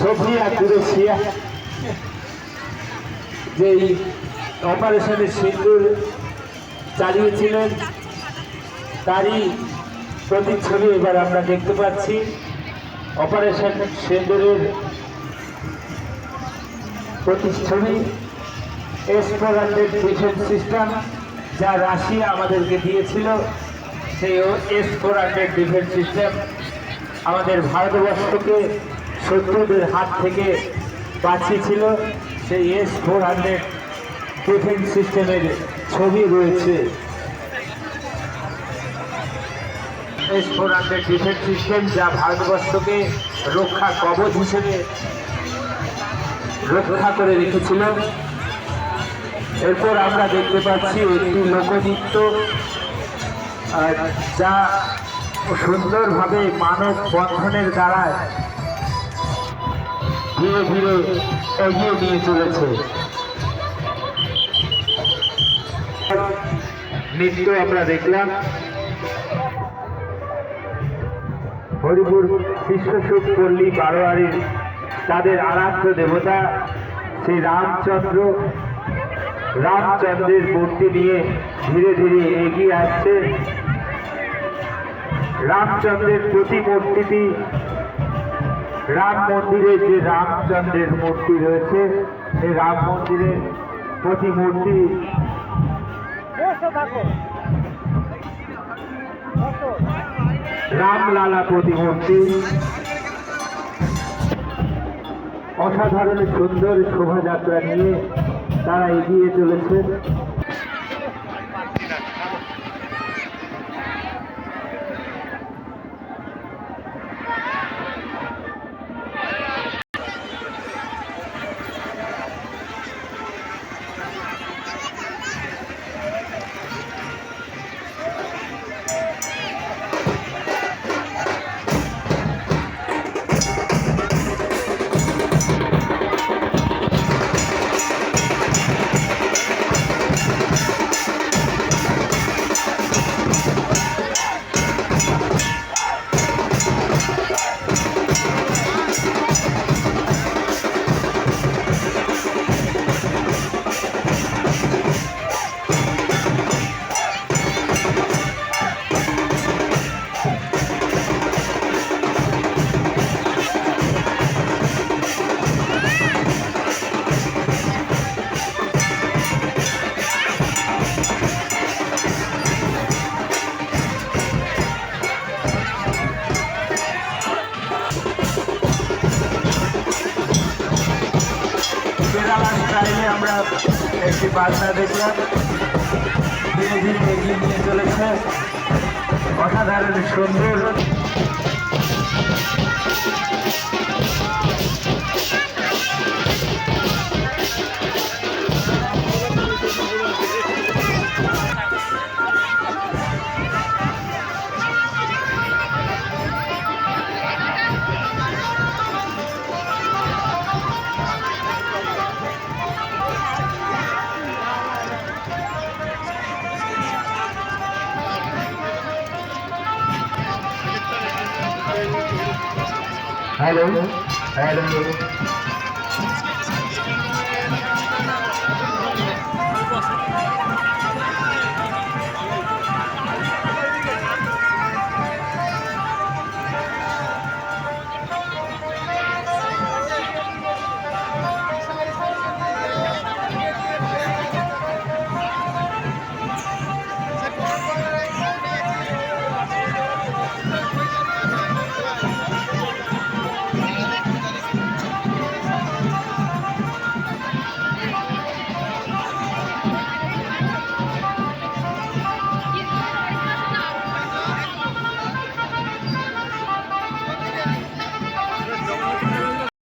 Sophia কুরেশিয়া যেই অপারেশনের সিন্দুর চালিয়েছিলেন তারই প্রতিচ্ছবি এবার আমরা দেখতে পাচ্ছি। অপারেশন সিন্দুরের প্রতিচ্ছবি S-400 ডিফেন্স সিস্টেম যা রাশিয়া আমাদেরকে দিয়েছিল, সেই S-400 ডিফেন্স সিস্টেম আমাদের ভারতবর্ষকে শত্রুদের হাত থেকে বাঁচিয়েছিল। সেই S-400 ডিফেন্স সিস্টেমের ছবি রয়েছে। S-400 ডিফেন্স সিস্টেম যা ভারতবর্ষকে রক্ষা কবচ হিসেবে রক্ষা করে রেখেছিল। এরপর আমরা দেখতে পাচ্ছি একটি লোকনৃত্য যা সুন্দরভাবে মানব বন্ধনের দ্বারা ধীরে ধীরে এগিয়ে নিয়ে চলেছে। নৃত্য আমরা দেখলাম। হরিপুর বিশ্বসুখ পল্লী বারোয়ারির তাদের আরাধ্য দেবতা শ্রী রামচন্দ্রের মূর্তি নিয়ে ধীরে ধীরে এগিয়ে আসছে। রামচন্দ্রের প্রতিমূর্তিটি রাম মন্দিরে যে রামচন্দ্রের মূর্তি রয়েছে, সেই রাম মন্দিরের প্রতিমূর্তি রামলালা প্রতিমূর্তি অসাধারণ সুন্দর শোভাযাত্রা নিয়ে তারা এগিয়ে চলেছে। আমরা একটি বার্তা দেখলাম, ধীরে ধীরে এগিয়ে নিয়ে চলেছে, অসাধারণ সুন্দর। Hello hello